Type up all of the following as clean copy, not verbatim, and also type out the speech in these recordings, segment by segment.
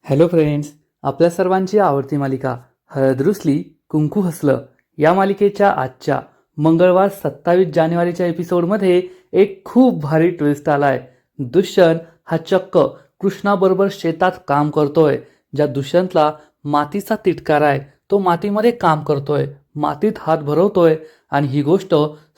Hello friends, आपल्या सर्वांची आवडती मालिका हळद रुसली कुंकू हसलं या मालिकेच्या आजच्या मंगळवार 27 जानेवारीच्या एपिसोडमध्ये एक खूप भारी ट्विस्ट आलाय. दुष्यंत हा चक्क कृष्णाबरोबर शेतात काम करतोय. ज्या दुष्यंतला मातीचा तिटकार आहे तो मातीमध्ये काम करतोय, मातीत हात भरवतोय आणि ही गोष्ट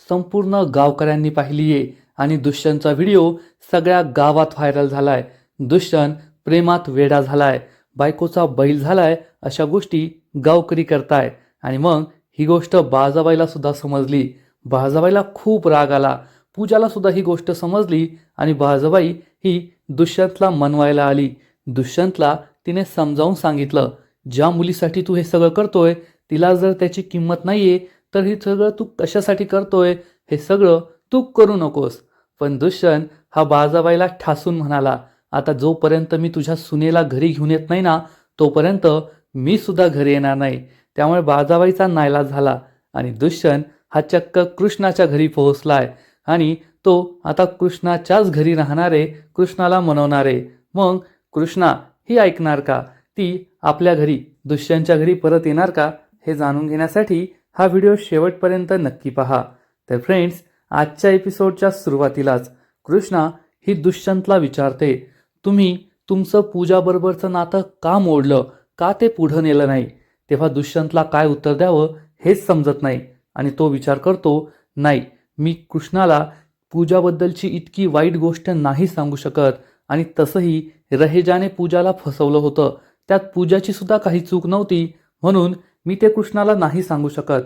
संपूर्ण गावकऱ्यांनी पाहिलीये आणि दुष्यंतचा व्हिडिओ सगळ्या गावात व्हायरल झालाय. दुष्यंत प्रेमात वेडा झालाय, बायकोचा बैल झालाय, अशा गोष्टी गावकरी करताय. आणि मग ही गोष्ट बाळजाबाईला सुद्धा समजली. बाळजाबाईला खूप राग आला. पूजाला सुद्धा ही गोष्ट समजली आणि बाळजाबाई ही दुष्यंतला मनवायला आली. दुष्यंतला तिने समजावून सांगितलं, ज्या मुलीसाठी तू हे सगळं करतोय तिला जर त्याची किंमत नाहीये तर हे सगळं तू कशासाठी करतोय, हे सगळं तू करू नकोस. पण दुष्यंत हा बाळजाबाईला ठासून म्हणाला, आता जोपर्यंत मी तुझ्या सुनेला घरी घेऊन येत नाही ना तोपर्यंत मी सुद्धा घरी येणार नाही. त्यामुळे बाळजाबाईचा नाईलाज झाला आणि दुष्यंत हा चक्क कृष्णाच्या घरी पोहोचलाय आणि तो आता कृष्णाच्याच घरी राहणारे, कृष्णाला मनवणारे. मग कृष्णा ही ऐकणार का, ती आपल्या घरी दुष्यंतच्या घरी परत येणार का, हे जाणून घेण्यासाठी हा व्हिडिओ शेवटपर्यंत नक्की पहा. तर फ्रेंड्स, आजच्या एपिसोडच्या सुरुवातीलाच कृष्णा ही दुष्यंतला विचारते, तुम्ही तुमचं पूजाबरोबरचं नातं का मोडलं, का ते पुढं नेलं नाही. तेव्हा दुष्यंतला काय उत्तर द्यावं हेच समजत नाही आणि तो विचार करतो, नाही, मी कृष्णाला पूजाबद्दलची इतकी वाईट गोष्ट नाही सांगू शकत आणि तसंही रहेजाने पूजाला फसवलं होतं, त्यात पूजाची सुद्धा काही चूक नव्हती, म्हणून मी ते कृष्णाला नाही सांगू शकत.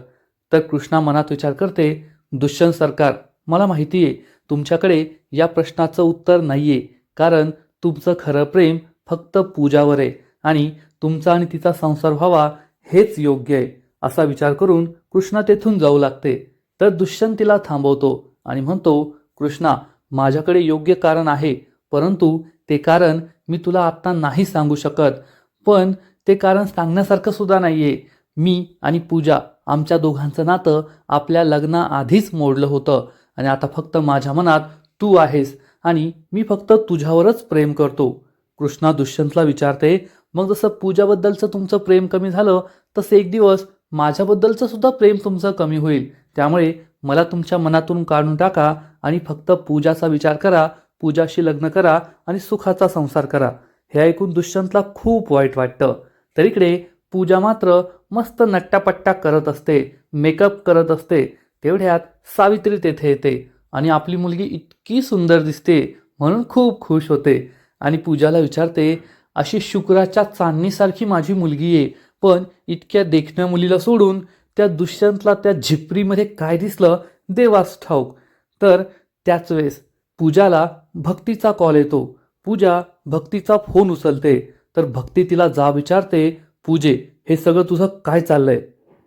तर कृष्णा मनात विचार करते, दुष्यंत सरकार, मला माहिती आहे तुमच्याकडे या प्रश्नाचं उत्तर नाहीये, कारण तुमचं खरं प्रेम फक्त पूजावर आहे आणि तुमचा आणि तिचा संसार व्हावा हेच योग्य आहे. असा विचार करून कृष्णा तेथून जाऊ लागते. तर दुष्यंत तिला थांबवतो आणि म्हणतो, कृष्णा, माझ्याकडे योग्य कारण आहे, परंतु ते कारण मी तुला आत्ता नाही सांगू शकत. पण ते कारण सांगण्यासारखं सुद्धा नाहीये. मी आणि पूजा, आमच्या दोघांचं नातं आपल्या लग्नाआधीच मोडलं होतं आणि आता फक्त माझ्या मनात तू आहेस आणि मी फक्त तुझ्यावरच प्रेम करतो. कृष्णा दुष्यंतला विचारते, मग जसं पूजाबद्दलचं तुमचं प्रेम कमी झालं तसं एक दिवस माझ्याबद्दलचं सुद्धा प्रेम तुमचं कमी होईल. त्यामुळे मला तुमच्या मनातून काढून टाका आणि फक्त पूजाचा विचार करा, पूजाशी लग्न करा आणि सुखाचा संसार करा. हे ऐकून दुष्यंतला खूप वाईट वाटतं. तर इकडे पूजा मात्र मस्त नट्टापट्टा करत असते, मेकअप करत असते. तेवढ्यात सावित्री तेथे येते आणि आपली मुलगी इतकी सुंदर दिसते म्हणून खूप खुश होते आणि पूजाला विचारते, अशी शुक्राच्या चांदणीसारखी माझी मुलगी आहे, पण इतक्या देखण्या मुलीला सोडून त्या दुष्यंतला त्या झिपरीमध्ये काय दिसलं देवास ठाऊक. तर त्याच वेळेस पूजाला भक्तीचा कॉल येतो. पूजा भक्तीचा फोन उचलते. तर भक्ती तिला विचारते, पूजे, हे सगळं तुझं काय चाललंय.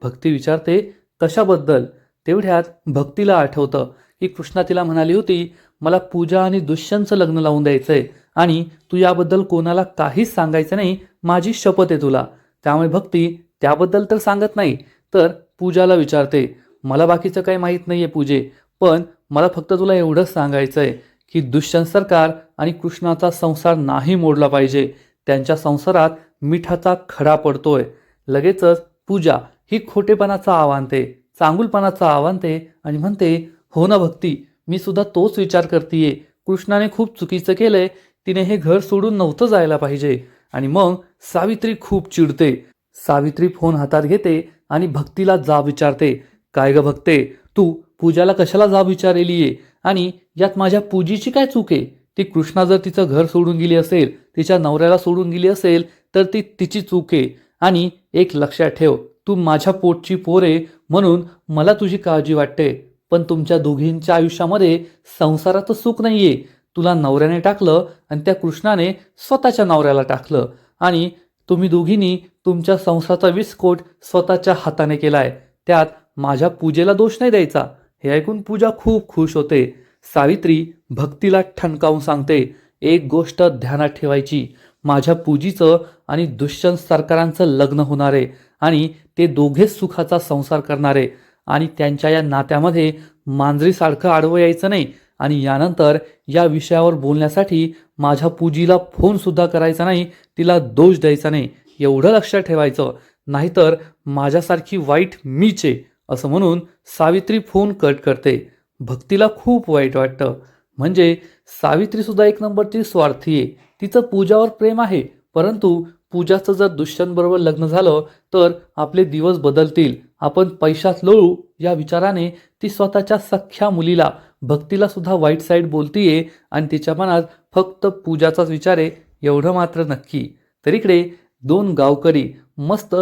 भक्ती विचारते, कशाबद्दल. तेवढ्यात भक्तीला आठवतं की कृष्णा तिला म्हणाली होती, मला पूजा आणि दुष्यंतचं लग्न लावून द्यायचंय आणि तू याबद्दल कोणाला काहीच सांगायचं नाही, माझी शपथ आहे तुला. त्यामुळे भक्ती त्याबद्दल तर सांगत नाही, तर पूजाला विचारते, मला बाकीचं काही माहीत नाहीये पूजे, पण मला फक्त तुला एवढंच सांगायचंय की दुष्यंत सरकार आणि कृष्णाचा संसार नाही मोडला पाहिजे. त्यांच्या संसारात मिठाचा खडा पडतोय. लगेचच पूजा ही खोटेपणाचा आव्हानते, चांगुलपणाचा आव्हानते आणि म्हणते, हो ना भक्ती, मी सुद्धा तोच विचार करतीये. कृष्णाने खूप चुकीचं केलंय, तिने हे घर सोडून नव्हतं जायला पाहिजे. आणि मग सावित्री खूप चिडते. सावित्री फोन हातात घेते आणि भक्तीला विचारते, काय ग भक्ते, तू पूजाला कशाला विचारलेली आणि यात माझ्या पूजीची काय चूक आहे. ती कृष्णा जर तिचं घर सोडून गेली असेल, तिच्या नवऱ्याला सोडून गेली असेल तर ती तिची चूक आहे. आणि एक लक्षात ठेव, तू माझ्या पोटची पोर आहे म्हणून मला तुझी काळजी वाटते, पण तुमच्या दोघींच्या आयुष्यामध्ये संसाराचं सुख नाहीये. तुला नवऱ्याने टाकलं आणि त्या कृष्णाने स्वतःच्या नवऱ्याला टाकलं आणि तुम्ही दोघींनी तुमच्या संसाराचा विस्फोट स्वतःच्या हाताने केलाय. त्यात माझ्या पूजेला दोष नाही द्यायचा. हे ऐकून पूजा खूप खुश होते. सावित्री भक्तीला ठणकावून सांगते, एक गोष्ट ध्यानात ठेवायची, माझ्या पूजीचं आणि दुष्यंत सरकारांचं लग्न होणारे आणि ते दोघेच सुखाचा संसार करणारे आणि त्यांच्या या नात्यामध्ये मांजरीसारखं आडवं यायचं नाही आणि यानंतर या विषयावर बोलण्यासाठी माझ्या पूजीला फोनसुद्धा करायचा नाही, तिला दोष द्यायचा नाही, एवढं लक्षात ठेवायचं, नाहीतर माझ्यासारखी वाईट मीच आहे असं म्हणून सावित्री फोन कट करते. भक्तीला खूप वाईट वाटतं. म्हणजे सावित्रीसुद्धा एक नंबरची स्वार्थी आहे. तिचं पूजावर प्रेम आहे, परंतु पूजाचं जर दुष्यंतबरोबर लग्न झालं तर आपले दिवस बदलतील, आपण पैशात लोळू या विचाराने ती स्वतःच्या सख्ख्या मुलीला भक्तीला सुद्धा वाईट साईड बोलतीये आणि तिच्या मनात फक्त पूजाचाच विचार आहे एवढं मात्र नक्की. तर इकडे दोन गावकरी मस्त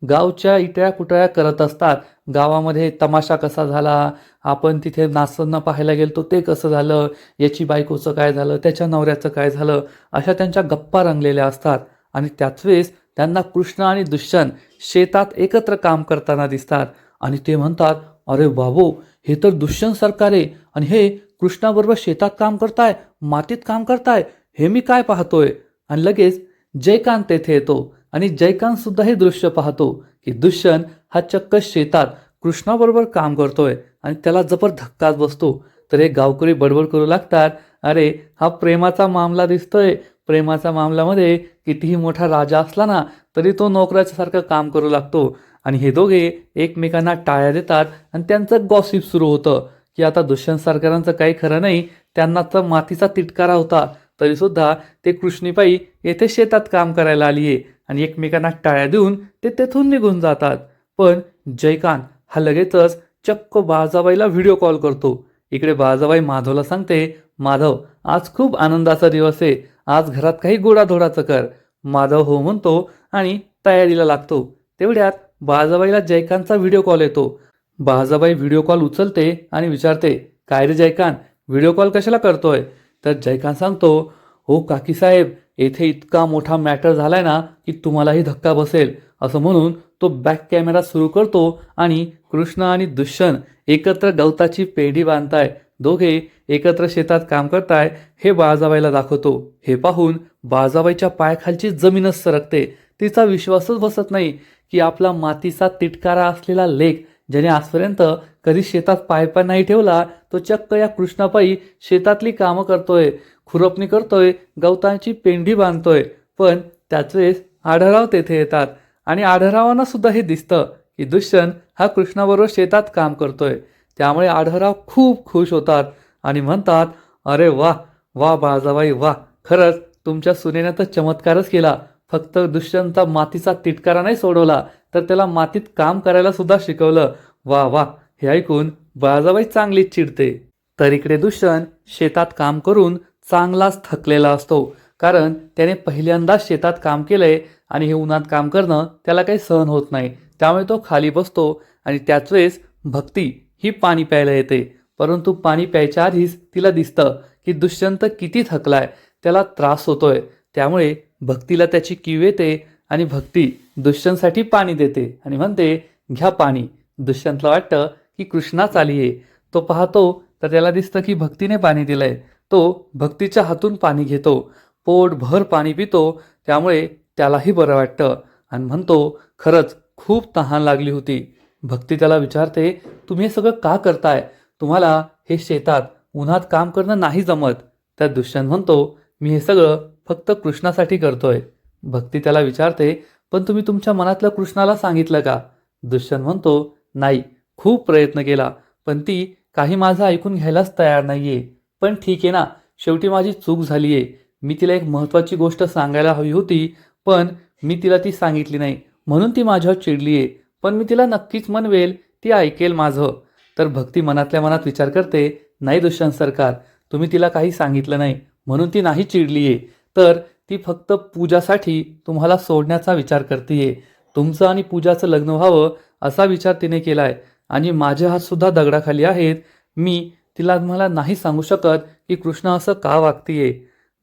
गावच्या इटळ्या पुटळ्या करत असतात. गावामध्ये तमाशा कसा झाला, आपण तिथे नाचताना पाहायला गेलतो ते कसं झालं, याची बायकोचं काय झालं, त्याच्या नवऱ्याचं काय झालं, अशा त्यांच्या गप्पा रंगलेल्या असतात. आणि त्याच वेळेस त्यांना कृष्ण आणि दुष्यंत शेतात एकत्र काम करताना दिसतात आणि ते म्हणतात, अरे बाबो, हे तर दुष्यंत सरकार आहे आणि हे कृष्णाबरोबर शेतात काम करताय, मातीत काम करताय, हे मी काय पाहतोय. आणि लगेच जयकांत तेथे येतो आणि जयकांत सुद्धा हे दृश्य पाहतो की दुष्यंत हा चक्क शेतात कृष्णाबरोबर काम करतोय आणि त्याला जबर धक्काच बसतो. तर हे गावकरी बडबड करू लागतात, अरे हा प्रेमाचा मामला दिसतोय, प्रेमाच्या मामल्यामध्ये कितीही मोठा राजा असला ना तरी तो नोकराच्या सारखं काम करू लागतो. आणि हे दोघे एकमेकांना टाळ्या देतात आणि त्यांचं गॉसिप सुरू होतं की आता दुष्यंत सरकारांचं काही खरं नाही, त्यांना तर मातीचा तिटकारा होता तरीसुद्धा ते कृष्णीबाई येथे शेतात काम करायला आली आहे आणि एकमेकांना टाळ्या देऊन ते तेथून निघून जातात. पण जयकांत हा लगेचच चक्क बाळजाबाईला व्हिडिओ कॉल करतो. इकडे बाळजाबाई माधवला सांगते, माधव आज खूप आनंदाचा दिवस आहे, आज घरात काही गोडाधोडाचं कर. माधव हो म्हणतो आणि तयारीला लागतो. तेवढ्यात बाळजाबाईला जयकांतचा व्हिडिओ कॉल येतो. बाळजाबाई व्हिडिओ कॉल उचलते आणि विचारते, काय रे जयकांत, व्हिडिओ कॉल कशाला करतोय. तर जयकांत सांगतो, हो काकीसाहेब, येथे इतका मोठा मॅटर झालाय ना की तुम्हालाही धक्का बसेल. असं म्हणून तो बॅक कॅमेरा सुरू करतो आणि कृष्ण आणि दुष्यंत एकत्र गवताची पेढी बांधताय, दोघे एकत्र शेतात काम करताय हे बाळजाबाईला दाखवतो. हे पाहून बाळजाबाईच्या पायाखालची जमीनच सरकते. तिचा विश्वासच बसत नाही की आपला मातीचा तिटकारा असलेला लेक, ज्याने आजपर्यंत कधी शेतात पाय पण नाही ठेवला, तो चक्क या कृष्णापायी शेतातली कामं करतोय, खुरपणी करतोय, गवताची पेंढी बांधतोय. पण त्याच वेळेस आढळराव तेथे येतात आणि आढळरावांना सुद्धा हे दिसतं की दुष्यंत हा कृष्णाबरोबर शेतात काम करतोय. त्यामुळे आढळराव खूप खुश होतात आणि म्हणतात, अरे वा वा बाळजाबाई वा, खरंच तुमच्या सुनेनं तर चमत्कारच केला. फक्त दुष्यंतचा मातीचा तिटकारा नाही सोडवला, तर त्याला मातीत काम करायला सुद्धा शिकवलं. वा वा. हे ऐकून बाळजाबाई चांगलीच चिडते. तर इकडे दुष्यंत शेतात काम करून चांगलाच थकलेला असतो, कारण त्याने पहिल्यांदाच शेतात काम केलंय आणि हे उन्हात काम करणं त्याला काही सहन होत नाही. त्यामुळे तो खाली बसतो आणि त्याच वेळेस भक्ती ही पाणी प्यायला येते. परंतु पाणी प्यायच्या आधीच तिला दिसतं की दुष्यंत किती थकलाय, त्याला त्रास होतोय. त्यामुळे भक्तीला त्याची कीव येते आणि भक्ती दुष्यंतसाठी पाणी देते आणि म्हणते, घ्या पाणी. दुष्यंतला वाटतं की कृष्णाच आली आहे. तो पाहतो तर त्याला दिसतं की भक्तीने पाणी दिलंय. तो भक्तीच्या हातून पाणी घेतो, पोटभर पाणी पितो. त्यामुळे त्यालाही बरं वाटतं आणि म्हणतो, खरंच खूप तहान लागली होती. भक्ती त्याला विचारते, तुम्ही हे सगळं का करताय, तुम्हाला हे शेतात उन्हात काम करणं नाही जमत. त्या दुष्यंत म्हणतो, मी हे सगळं फक्त कृष्णासाठी करतोय. भक्ती त्याला विचारते, पण तुम्ही तुमच्या मनातलं कृष्णाला सांगितलं का. दुष्यंत म्हणतो, नाही, खूप प्रयत्न केला, पण ती काही माझं ऐकून घ्यायलाच तयार नाहीये. पण ठीक आहे ना, शेवटी माझी चूक झालीये. मी तिला एक महत्त्वाची गोष्ट सांगायला हवी होती, पण मी तिला ती सांगितली नाही, म्हणून ती माझ्यावर चिडली आहे. पण मी तिला नक्कीच म्हणवेल, ती ऐकेल माझं. तर भक्ती मनातल्या मनात विचार करते, नाही दुष्यंत सरकार, तुम्ही तिला काही सांगितलं नाही म्हणून ती नाही चिडली आहे, तर ती फक्त पूजासाठी तुम्हाला सोडण्याचा विचार करते. तुमचं आणि पूजाचं लग्न व्हावं असा विचार तिने केला आहे आणि माझे हातसुद्धा दगडाखाली आहेत. मी तिला मला नाही सांगू शकत की कृष्ण असं का वागतीये.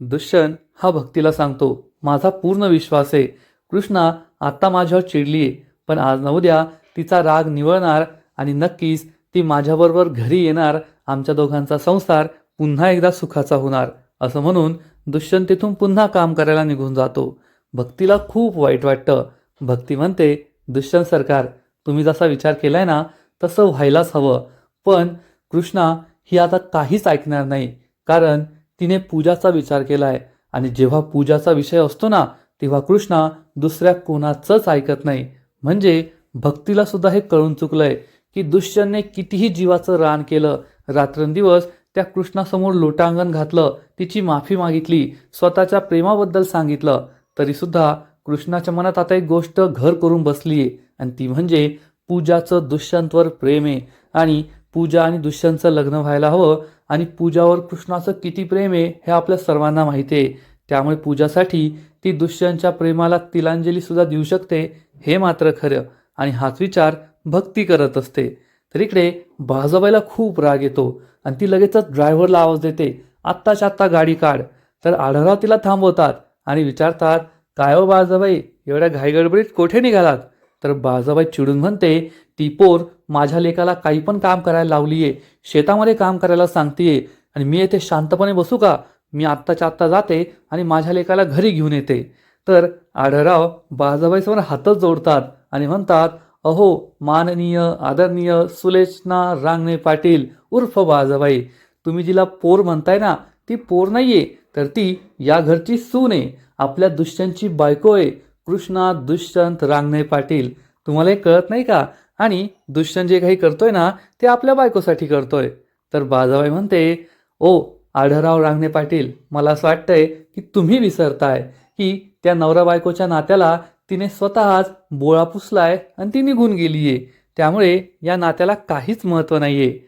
दुष्यंत हा भक्तीला सांगतो, माझा पूर्ण विश्वास आहे, कृष्णा आत्ता माझ्यावर चिडली आहे, पण आज न उद्या तिचा राग निवळणार आणि नक्कीच ती माझ्याबरोबर घरी येणार. आमच्या दोघांचा संसार पुन्हा एकदा सुखाचा होणार. असं म्हणून दुष्यंत तिथून पुन्हा काम करायला निघून जातो. भक्तीला खूप वाईट वाटतं. भक्ती म्हणते, दुष्यंत सरकार, तुम्ही जसा विचार केलाय ना तसं व्हायलाच हवं, पण कृष्णा ही आता काहीच ऐकणार नाही, कारण तिने पूजाचा विचार केलाय. आणि जेव्हा पूजाचा विषय असतो ना, तेव्हा कृष्णा दुसऱ्या कोणाचंच ऐकत नाही. म्हणजे भक्तीला सुद्धा हे कळून चुकलंय की दुष्यंतने कितीही जीवाचं रान केलं, रात्रंदिवस त्या कृष्णासमोर लोटांगण घातलं, तिची माफी मागितली, स्वतःच्या प्रेमाबद्दल सांगितलं, तरी सुद्धा कृष्णाच्या मनात आता एक गोष्ट घर करून बसलीये. आणि ती म्हणजे पूजाचं दुष्यंतवर प्रेम आहे. आणि पूजा आणि दुष्यंतचं लग्न व्हायला हवं. आणि पूजावर कृष्णाचं किती प्रेम आहे हे आपल्या सर्वांना माहिती आहे. त्यामुळे पूजासाठी ती दुष्यंतच्या प्रेमाला तिलांजली सुद्धा देऊ शकते, हे मात्र खरं. आणि हाच विचार भक्ती करत असते. तर इकडे बाळजाबाईला खूप राग येतो आणि ती लगेचच ड्रायव्हरला आवाज देते, आत्ताच्या आत्ता गाडी काढ. तर आढळराव तिला थांबवतात आणि विचारतात, काय हो बाळजाबाई, एवढ्या घाईगडबडीत कोठे निघालात? तर बाळजाबाई चिडून म्हणते, ती पोर माझ्या लेकाला काही पण काम करायला लावलीये, शेतामध्ये काम करायला सांगतेय, आणि मी येथे शांतपणे बसू का? मी आत्ताच्या आत्ता जाते आणि माझ्या लेकाला घरी घेऊन येते. तर आढळराव बाळजाबाईसमोर हातच जोडतात आणि म्हणतात, अहो माननीय आदरणीय सुलेचना रांगणे पाटील उर्फ बाळजाबाई, तुम्ही जिला पोर म्हणताय ना, ती पोर नाहीये, तर ती या घरची सून आहे, आपल्या दुष्यंतची बायको आहे, कृष्णा दुष्यंत रांगणे पाटील. तुम्हाला हे कळत नाही का? आणि दुष्यंत जे काही करतोय ना, ते आपल्या बायकोसाठी करतोय. तर बाळजाबाई म्हणते, ओ आढळराव रांगणे पाटील, मला असं वाटतंय की तुम्ही विसरताय की त्या नवरा बायकोच्या नात्याला तिने स्वतःच बोळा पुसलाय आणि ती निघून गेलीये, त्यामुळे या नात्याला काहीच महत्त्व नाहीये.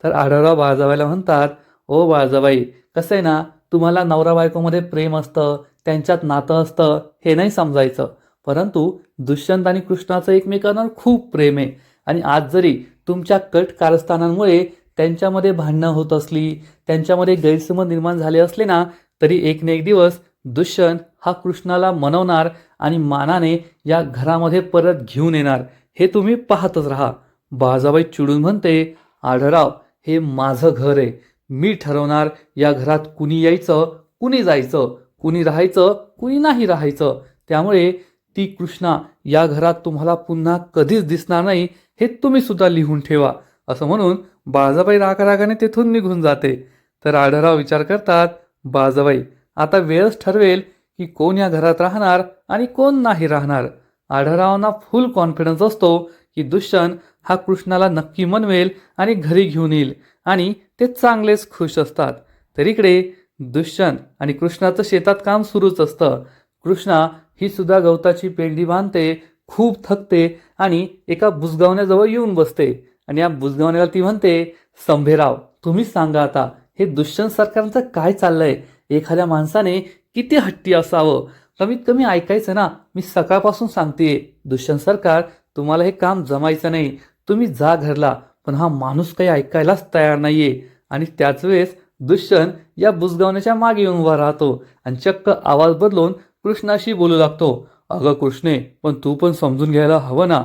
तर आढळराव बाळजाबाईला म्हणतात, ओ बाळजाबाई, कसं आहे ना, तुम्हाला नवरा बायकोमध्ये प्रेम असतं, त्यांच्यात नातं असतं, हे नाही समजायचं. परंतु दुष्यंत आणि कृष्णाचं एकमेकांवर खूप प्रेम आहे. आणि आज जरी तुमच्या कट कारस्थानांमुळे त्यांच्यामध्ये भांडणं होत असली, त्यांच्यामध्ये गैरसमज निर्माण झाले असले ना, तरी एक ना एक दिवस दुष्यंत हा कृष्णाला मनवणार आणि मानाने या घरामध्ये परत घेऊन येणार, हे तुम्ही पाहतच राहा. बाळजाबाई चिडून म्हणते, आढळराव, हे माझं घर आहे, मी ठरवणार या घरात कुणी यायचं, कुणी जायचं, कुणी राहायचं, कुणी नाही राहायचं. त्यामुळे ती कृष्णा या घरात तुम्हाला पुन्हा कधीच दिसणार नाही, हे तुम्ही सुद्धा लिहून ठेवा. असं म्हणून बाळजाबाई रागारागाने तेथून निघून जाते. तर आढळराव विचार करतात, बाळजाबाई आता वेळच ठरवेल की कोण या घरात राहणार आणि कोण नाही राहणार. आढळरावांना फुल कॉन्फिडन्स असतो की दुष्यंत हा कृष्णाला नक्की मनवेल आणि घरी घेऊन येईल, आणि ते चांगलेच खुश असतात. तर इकडे दुष्यंत आणि कृष्णाचं शेतात काम सुरूच असतं. कृष्णा ही सुद्धा गवताची पेंडी बांधते, खूप थकते आणि एका बुजगावण्याजवळ येऊन बसते. आणि या बुजगावण्याला ती म्हणते, संभेराव, तुम्ही सांगा आता, हे दुष्यंत सरकारचं काय चाललंय? एखाद्या माणसाने किती हट्टी असावं? कमीत कमी ऐकायचं ना. मी सकाळपासून सांगतेय, दुष्यंत सरकार, तुम्हाला हे काम जमायचं नाही, तुम्ही जा घरला. पण हा माणूस काही ऐकायलाच तयार नाहीये. आणि त्याच वेळेस दुष्यंत या बुजगावण्याच्या मागे येऊन उभा राहतो आणि चक्क आवाज बदलून कृष्णाशी बोलू लागतो, अगं कृष्णे, पण तू पण समजून घ्यायला हवं ना.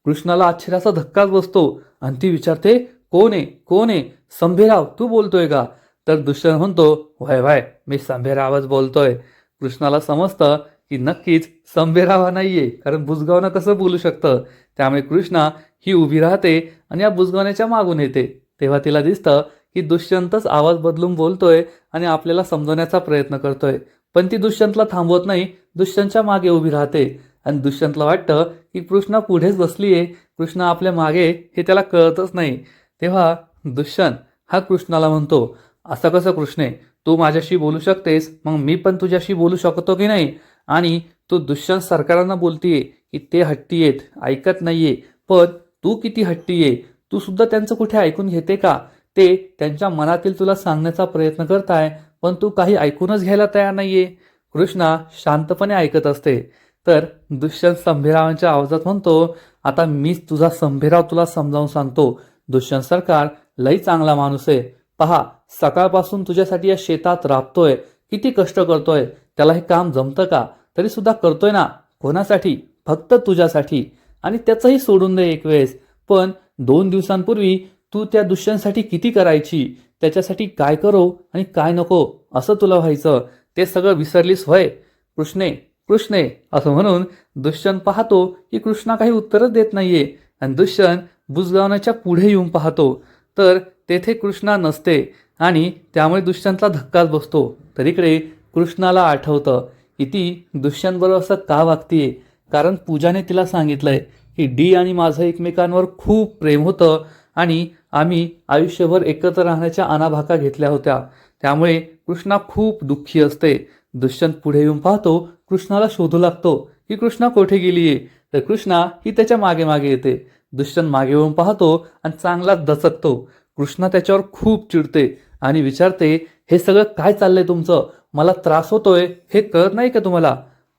कृष्णाला आश्चर्याचा धक्काच बसतो आणि ती विचारते, कोण आहे, कोण आहे? संभेराव, तू बोलतोय का? तर दुष्यंत म्हणतो, व्हाय व्हाय, मी संभेरावच बोलतोय. कृष्णाला समजतं की नक्कीच संभेराव नाहीये, कारण बुजगावणं कसं बोलू शकतं. त्यामुळे कृष्णा ही उभी राहते आणि या बुजगावण्याच्या मागून येते. तेव्हा तिला दिसतं की दुष्यंतच आवाज बदलून बोलतोय आणि आपल्याला समजवण्याचा प्रयत्न करतोय. पण ती दुष्यंतला थांबवत नाही, दुष्यंतच्या मागे उभी राहते. आणि दुष्यंतला वाटतं की कृष्णा पुढेच बसलीये, कृष्णा आपल्या मागे, हे त्याला कळतच नाही. तेव्हा दुष्यंत हा कृष्णाला म्हणतो, असं कसं कृष्णे, तू माझ्याशी बोलू शकतेस, मग मी पण तुझ्याशी बोलू शकतो की नाही? आणि तू दुष्यंत सरकारांना बोलतीये की ते हट्टी आहेत, ऐकत नाहीये, पण तू किती हट्टी आहे, तू सुद्धा त्यांचं कुठे ऐकून घेते का? ते त्यांच्या मनातील तुला सांगण्याचा प्रयत्न करताय, पण तू काही ऐकूनच घ्यायला तयार नाहीये. कृष्णा शांतपणे ऐकत असते. तर दुष्यंत संभेरावांच्या आवाजात म्हणतो, आता मीच तुझा संभेराव तुला समजावून सांगतो. दुष्यंत सरकार लई चांगला माणूस आहे. पहा, सकाळपासून तुझ्यासाठी या शेतात राबतोय, किती कष्ट करतोय, त्याला हे काम जमतं का? तरी सुद्धा करतोय ना. कोणासाठी? फक्त तुझ्यासाठी. आणि त्याचंही सोडून दे एक वेळेस, पण 2 दिवसांपूर्वी तू त्या दुष्यंतसाठी किती करायची, त्याच्यासाठी काय करो आणि काय नको असं तुला व्हायचं, ते सगळं विसरलीस होय कृष्णे, कृष्णे? असं म्हणून दुष्यंत पाहतो की कृष्णा काही उत्तरच देत नाहीये. आणि दुष्यंत बुजगावण्याच्या पुढे येऊन पाहतो. तर तेथे कृष्णा नसते आणि त्यामुळे दुष्यंतला धक्काच बसतो. तर इकडे कृष्णाला आठवतं की ती दुष्यंतबरोबर असं का वागतीये, कारण पूजाने तिला सांगितलंय की डी आणि माझं एकमेकांवर खूप प्रेम होतं आणि आम्ही आयुष्यभर एकत्र राहण्याच्या अनाभाका घेतल्या होत्या. त्यामुळे कृष्णा खूप दुःखी असते. दुष्यंत पुढे येऊन पाहतो, कृष्णाला शोधू लागतो की कृष्णा कोठे गेलीये. तर कृष्णा ही त्याच्या मागे मागे येते. दुष्यंत मागे येऊन पाहतो आणि चांगलाच दचकतो. कृष्णा त्याच्यावर खूप चिडते आणि विचारते, हे सगळं काय चाललंय तुमचं? मला त्रास होतोय हे कळत नाही का तुम्हाला?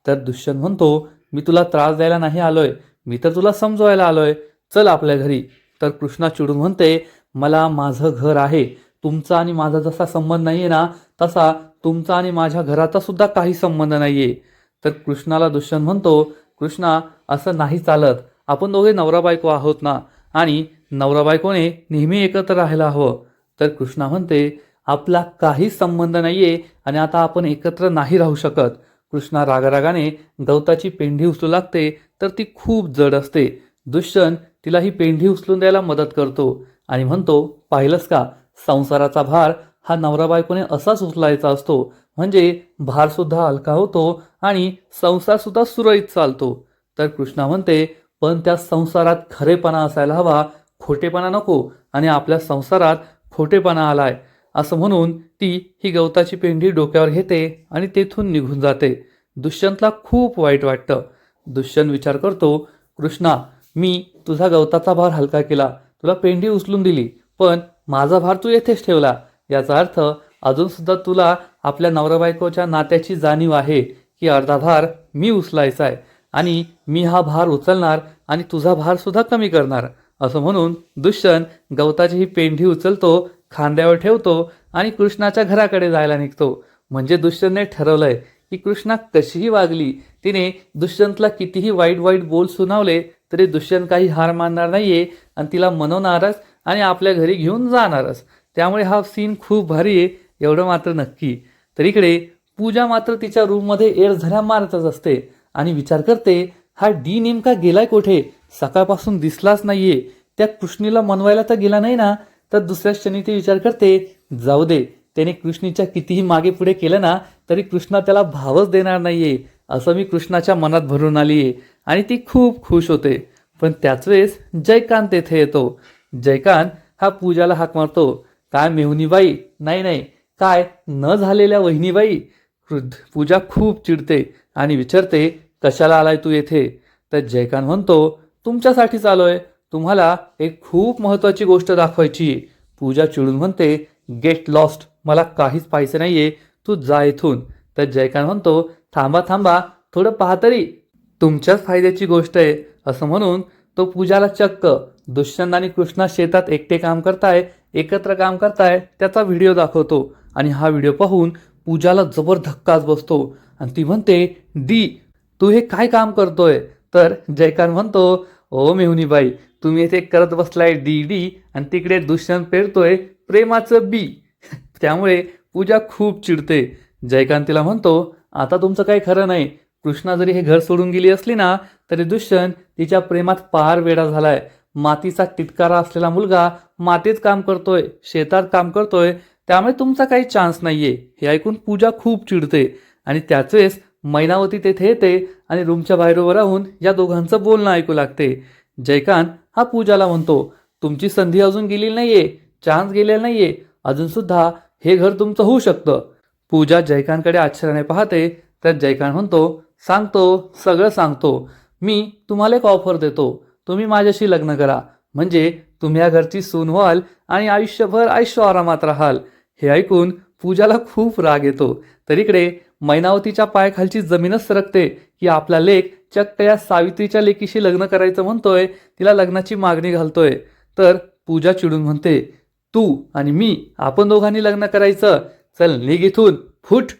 तर दुष्यंत म्हणतो, मी तुला त्रास द्यायला नाही आलोय, मी तर तुला समजवायला आलोय, चल आपल्या घरी. तर कृष्णा चिडून म्हणते, मला माझं घर आहे, तुमचा आणि माझा जसा संबंध नाहीये ना, तसा तुमचा आणि माझ्या घराचा सुद्धा काही संबंध नाहीये. तर कृष्णाला दुष्यंत म्हणतो, कृष्णा असं नाही चालत, आपण दोघे नवरा बायको आहोत ना, आणि नवरा बायकोने नेहमी एकत्र राहायला हवं. तर कृष्णा म्हणते, आपला काहीच संबंध नाहीये आणि आता आपण एकत्र नाही राहू शकत. कृष्णा रागारागाने गवताची पेंढी उचलू लागते, तर ती खूप जड असते. दुष्यंत तिला ही पेंढी उचलून द्यायला मदत करतो आणि म्हणतो, पाहिलंस का, संसाराचा भार हा नवरा बायकोने असाच उचलायचा असतो, म्हणजे भार सुद्धा हलका होतो आणि संसार सुद्धा सुरळीत चालतो. तर कृष्णा म्हणते, पण त्या संसारात खरेपणा असायला हवा, खोटेपणा नको, आणि आपल्या संसारात खोटेपणा आलाय. असं म्हणून ती ही गवताची पेंढी डोक्यावर घेते आणि तेथून निघून जाते. दुष्यंतला खूप वाईट वाटतं. दुष्यंत विचार करतो, कृष्णा, मी तुझा गवताचा भार हलका केला, तुला पेंढी उचलून दिली, पण माझा भार तू येथेच ठेवला. याचा अर्थ अजून सुद्धा तुला आपल्या नवरा बायकोच्या नात्याची जाणीव आहे की अर्धा भार मी उचलायचा आहे आणि मी हा भार उचलणार आणि तुझा भार सुद्धा कमी करणार. असं म्हणून दुष्यंत गवताची ही पेंढी उचलतो, खांद्यावर ठेवतो आणि कृष्णाच्या घराकडे जायला निघतो. म्हणजे दुष्यंतने ठरवलंय की कृष्णा कशीही वागली, तिने दुष्यंतला कितीही वाईट वाईट बोल सुनावले तरी दुष्यंत काही हार मानणार नाहीये आणि तिला मनवणारच आणि आपल्या घरी घेऊन जाणारच. त्यामुळे हा सीन खूप भारी आहे, एवढं मात्र नक्की. तर इकडे पूजा मात्र तिच्या रूममध्ये एरझऱ्या मारतच असते आणि विचार करते, हा डी नेमका गेलाय कुठे? सकाळपासून दिसलाच नाहीये. त्या कृष्णीला मनवायला तर गेला नाही ना? तर दुसऱ्या क्षणी ती विचार करते, जाऊ दे, त्याने कृष्णीच्या कितीही मागे पुढे केलं ना तरी कृष्णा त्याला भावच देणार नाहीये, असं मी कृष्णाच्या मनात भरून आलीये. आणि ती खूप खुश होते. पण त्याच वेळेस जयकांत तेथे येतो. जयकांत हा पूजाला हाक मारतो, काय मेहुणीबाई, नाही नाही, काय न झालेल्या वहिनीबाई. पूजा खूप चिडते आणि विचारते, कशाला आलाय तू येथे? तर जयकांत म्हणतो, तुमच्यासाठीच आलोय, तुम्हाला एक खूप महत्वाची गोष्ट दाखवायची. पूजा चिडून म्हणते, गेट लॉस्ट, मला काहीच पाहायचं नाहीये, तू जा इथून. तर जयकांत म्हणतो, थांबा थांबा, थोडं पहा तरी, तुमच्याच फायद्याची गोष्ट आहे. असं म्हणून तो पूजाला चक्क दुष्यंत आणि कृष्णा शेतात एकटे काम करताय, एकत्र काम करताय त्याचा व्हिडिओ दाखवतो. आणि हा व्हिडिओ पाहून पूजाला जबर धक्काच बसतो आणि ती म्हणते, दी, तू हे काय काम करतोय? तर जयकांत म्हणतो, ओ मेहुणीबाई, तुम्ही इथे करत बसलाय डी डी आणि तिकडे दुष्यंत पेरतोय प्रेमाचं बी. त्यामुळे पूजा खूप चिडते. जयकांत तिला म्हणतो, आता तुमचं काही खरं नाही. कृष्णा जरी हे घर सोडून गेली असली ना तरी दुष्यंत तिच्या प्रेमात पार वेडा झालाय. मातीचा तिटकारा असलेला मुलगा मातीत काम करतोय, शेतात काम करतोय, त्यामुळे तुमचा काही चान्स नाहीये. हे ऐकून पूजा खूप चिडते आणि त्याच वेळेस मैनावती तेथे येते आणि रूमच्या बाहेर उभं राहून या दोघांचं बोलणं ऐकू लागते. जयकांत हा पूजाला म्हणतो, तुमची संधी अजून गेलेली नाहीये, चान्स गेलेला नाहीये, अजून सुद्धा हे घर तुमचं होऊ शकतं. पूजा जयकांतकडे आश्चर्याने पाहते. तर जयकांत म्हणतो, सांगतो, सगळं सांगतो. मी तुम्हाला एक ऑफर देतो, तुम्ही माझ्याशी लग्न करा, म्हणजे तुम्ही या घरची सून व्हाल आणि आयुष्यभर ऐशो आरामात राहाल. हे ऐकून पूजाला खूप राग येतो. तर इकडे मैनावतीच्या पायाखालची जमीनच सरकते की आपला लेक चक्क या सावित्रीच्या लेकीशी लग्न करायचं म्हणतोय, तिला लग्नाची मागणी घालतोय. तर पूजा चिडून म्हणते, तू आणि मी, आपण दोघांनी लग्न करायचं, चल निघ इथून, फुट.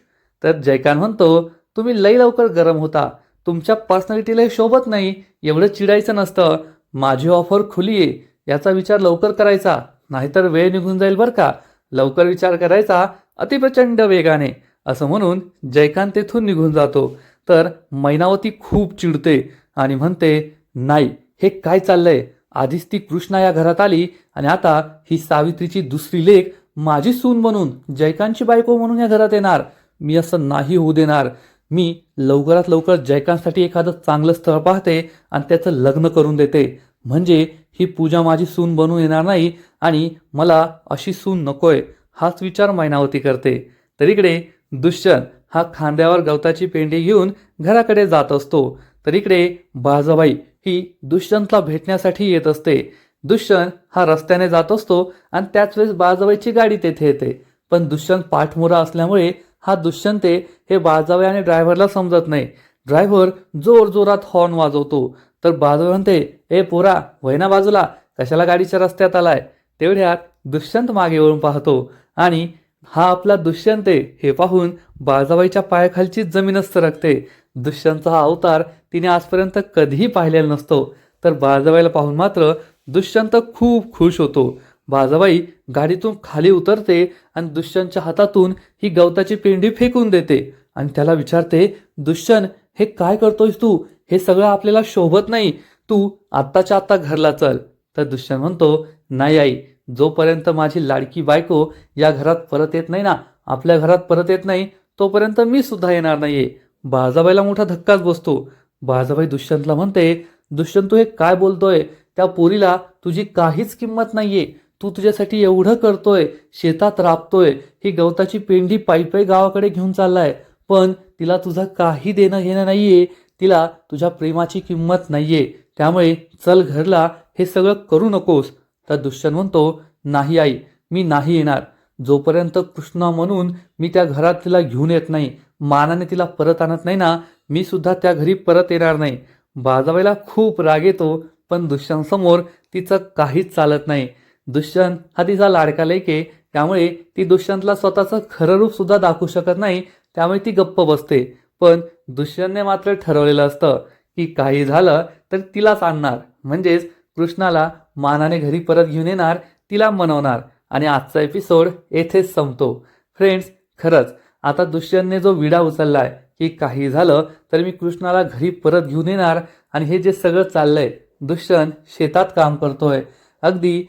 तर जयकांत म्हणतो, तुम्ही लई लवकर गरम होता, तुमच्या पर्सनॅलिटीला हे शोभत नाही, एवढं चिडायचं नसतं. माझी ऑफर खुली आहे, याचा विचार लवकर करायचा, नाहीतर वेळ निघून जाईल बरं का. लवकर विचार करायचा अतिप्रचंड वेगाने. असं म्हणून जयकांत तेथून निघून जातो. तर मैनावती खूप चिडते आणि म्हणते, नाही, हे काय चाललंय? आधीच ती कृष्णा या घरात आली आणि आता ही सावित्रीची दुसरी लेक माझी सून म्हणून, जयकांतची बायको म्हणून या घरात येणार. मी असं नाही होऊ देणार. मी लवकरात लवकर जयकांतसाठी एखादं चांगलं स्थळ पाहते आणि त्याचं लग्न करून देते. म्हणजे ही पूजा माझी सून बनून येणार नाही आणि मला अशी सून नकोय, हाच विचार मैनावती करते. तर इकडे दुष्यंत हा खांद्यावर गवताची पेंडी घेऊन घराकडे जात असतो. तर इकडे बाळजाबाई ही दुष्यंतला भेटण्यासाठी येत असते. दुष्यंत हा रस्त्याने जात असतो आणि त्याच वेळेस बाळजाबाईची गाडी तेथे येते. पण दुष्यंत पाठमोरा असल्यामुळे हा दुष्यंत हे बाळजाबाई आणि ड्रायव्हरला समजत नाही. ड्रायव्हर जोर जोरात हॉर्न वाजवतो. तर बाळजाबाई म्हणते, ए पोरा वैना बाजूला, कशाला गाडीच्या रस्त्यात आलाय. तेवढ्यात दुष्यंत मागे वळून पाहतो आणि हा आपला दुष्यंत हे पाहून बाळजाबाईच्या पायाखालची जमीनच सरकते. दुष्यंतचा हा अवतार तिने आजपर्यंत कधीही पाहिलेला नसतो. तर बाळजाबाईला पाहून मात्र दुष्यंत खूप खुश होतो. बाळजाबाई गाडीतून खाली उतरते आणि दुष्यंतच्या हातातून ही गवताची पेंडी फेकून देते आणि त्याला विचारते, दुष्यंत हे काय करतोयस तू? हे सगळं आपल्याला शोभत नाही. तू आत्ताच्या आत्ता घरला चल. तर दुष्यंत म्हणतो, नाही आई, जोपर्यंत माझी लाडकी बायको या घरात परत येत नाही ना, आपल्या घरात परत येत नाही, तोपर्यंत मी सुद्धा येणार नाहीये. बाळजाबाईला मोठा धक्काच बसतो. बाळजाबाई दुष्यंतला म्हणते, दुष्यंत तू हे काय बोलतोय? त्या पोरीला तुझी काहीच किंमत नाहीये. तू तुझ्यासाठी एवढं करतोय, शेतात राबतोय, ही गवताची पेंडी पायी गावाकडे घेऊन चाललाय, पण तिला तुझं काही देणं घेणं नाहीये. तिला तुझ्या प्रेमाची किंमत नाहीये. त्यामुळे चल घरला, हे सगळं करू नकोस. तर दुष्यंत म्हणतो, नाही आई, मी नाही येणार. जोपर्यंत कृष्णा म्हणून मी त्या घरात तिला घेऊन येत नाही, मानाने तिला परत आणत नाही ना, मी सुद्धा त्या घरी परत येणार नाही. बाळजाबाईला खूप राग येतो, पण दुष्यंत समोर तिचं काहीच चालत नाही. दुष्यंत हा तिचा लाडका लेक आहे, त्यामुळे ती दुष्यंतला स्वतःचं खरं रूप सुद्धा दाखवू शकत नाही. त्यामुळे ती गप्प बसते. पण दुष्यंतने मात्र ठरवलेलं असतं की काही झालं तर तिलाच आणणार, म्हणजेच कृष्णाला मानाने घरी परत घेऊन येणार, तिला मनवणार. आणि आजचा एपिसोड येथेच संपतो. फ्रेंड्स, खरंच आता दुष्यंतने जो विडा उचललाय की काही झालं तर मी कृष्णाला घरी परत घेऊन येणार, आणि हे जे सगळं चाललंय, दुष्यंत शेतात काम करतोय, अगदी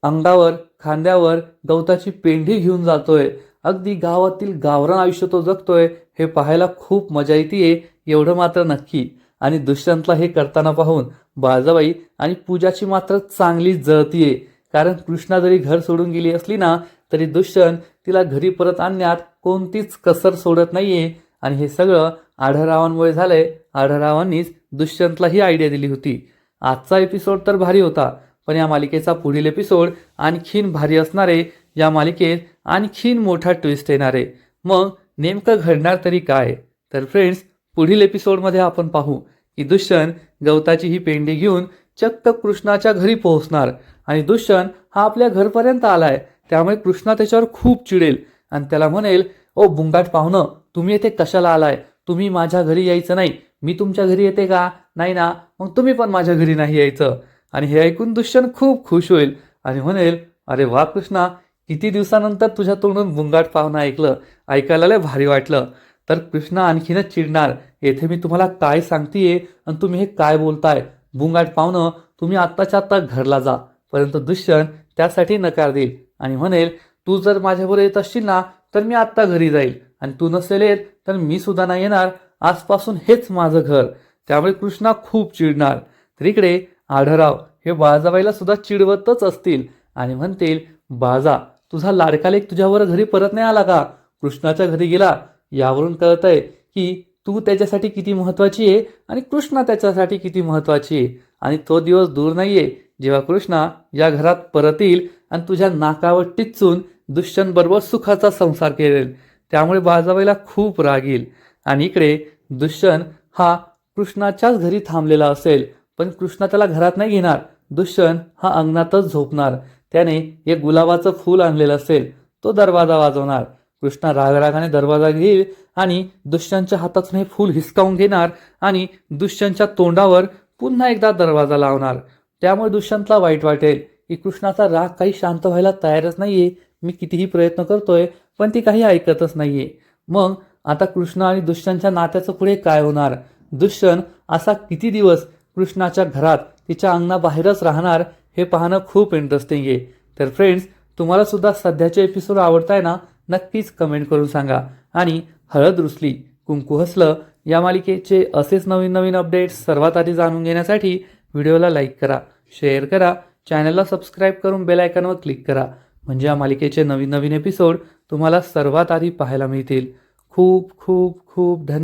अंगावर खांद्यावर गवताची पेंढी घेऊन जातोय, अगदी गावातील गावरान आयुष्य तो जगतोय, हे पाहायला खूप मजा येते. एवढं मात्र नक्की. आणि दुष्यंतला हे करताना पाहून बाळजाबाई आणि पूजाची मात्र चांगलीच जळतीये. कारण कृष्णा जरी घर सोडून गेली असली ना, तरी दुष्यंत तिला घरी परत आणण्यात कोणतीच कसर सोडत नाहीये. आणि हे सगळं आढळरावांमुळे झालंय. आढळरावांनीच दुष्यंतला ही आयडिया दिली होती. आजचा एपिसोड तर भारी होता, पण या मालिकेचा पुढील एपिसोड आणखीन भारी असणार आहे. या मालिकेत आणखीन मोठा ट्विस्ट येणार आहे. मग नेमकं घडणार तरी काय? तर फ्रेंड्स, पुढील एपिसोडमध्ये आपण पाहू की दुष्यंत गवताची ही पेंडी घेऊन चक्क कृष्णाच्या घरी पोहोचणार, आणि दुष्यंत हा आपल्या घरपर्यंत आलाय, त्यामुळे कृष्णा त्याच्यावर खूप चिडेल आणि त्याला म्हणेल, ओ बुंगाट पाहुणं, तुम्ही येथे कशाला आलाय? तुम्ही माझ्या घरी यायचं नाही. मी तुमच्या घरी येते का? नाही ना, मग तुम्ही पण माझ्या घरी नाही यायचं. आणि हे ऐकून दुष्यंत खूप खुश होईल आणि म्हणेल, अरे वा कृष्णा, किती दिवसानंतर तुझ्या तोंडून बुंगाट पाहुणं ऐकलं, ऐकायला लय भारी वाटलं. तर कृष्णा आणखीनच चिडणार, येथे मी तुम्हाला काय सांगतेय आणि तुम्ही हे काय बोलताय? बुंगाट पाहुणं, तुम्ही आत्ताच्या आत्ता घरला जा. परंतु दुष्यंत त्यासाठी नकार देईल आणि म्हणेल, तू जर माझ्याबरोबर येत असशील ना, तर मी आत्ता घरी जाईल, आणि तू नसेल येत तर मी सुद्धा नाही येणार. आजपासून हेच माझं घर. त्यामुळे कृष्णा खूप चिडणार. तर इकडे आढळराव हे बाळजाबाईला सुद्धा चिडवतच असतील आणि म्हणतील, बाळजा, तुझा लाडका लेक तुझ्यावर घरी परत नाही आला का? कृष्णाच्या घरी गेला. यावरून कळतंय की तू त्याच्यासाठी किती महत्वाची आहे आणि कृष्णा त्याच्यासाठी किती महत्वाची आहे. आणि तो दिवस दूर नाहीये जेव्हा कृष्णा या घरात परत येईल आणि तुझ्या नाकावर टिच्चून दुष्यंत बरोबर सुखाचा संसार करेल. त्यामुळे बाळजाबाईला खूप राग येईल. आणि इकडे दुष्यंत हा कृष्णाच्याच घरी थांबलेला असेल, पण कृष्णा त्याला घरात नाही घेणार. दुष्यंत हा अंगणातच झोपणार. त्याने एक गुलाबाचं फूल आणलेलं असेल, तो दरवाजा वाजवणार. कृष्णा रागाने दरवाजा घेईल आणि दुष्यंतच्या हातातून हे फूल हिसकावून घेणार आणि दुष्यंतच्या तोंडावर पुन्हा एकदा दरवाजा लावणार. त्यामुळे दुष्यंतला वाईट वाटेल की कृष्णाचा राग काही शांत व्हायला तयारच नाहीये. मी कितीही प्रयत्न करतोय, पण ती काही ऐकतच नाहीये. मग आता कृष्णा आणि दुष्यंतच्या नात्याचं पुढे काय होणार? दुष्यंत असा किती दिवस कृष्णाच्या घरात तिच्या अंगणाबाहेरच राहणार हे पाहणं खूप इंटरेस्टिंग आहे. तर फ्रेंड्स, तुम्हाला सुद्धा सध्याचे एपिसोड आवडताय ना? नक्कीच कमेंट करून सांगा. आणि हळद रुसली कुंकू हसलं या मालिकेचे असेच नवीन नवीन अपडेट्स सर्वात आधी जाणून घेण्यासाठी व्हिडिओला लाईक करा, शेअर करा, चॅनलला सबस्क्राईब करून बेल आयकॉनवर क्लिक करा. म्हणजे या मालिकेचे नवीन नवीन एपिसोड तुम्हाला सर्वात आधी पाहायला मिळतील. खूप खूप खूप धन्यवाद.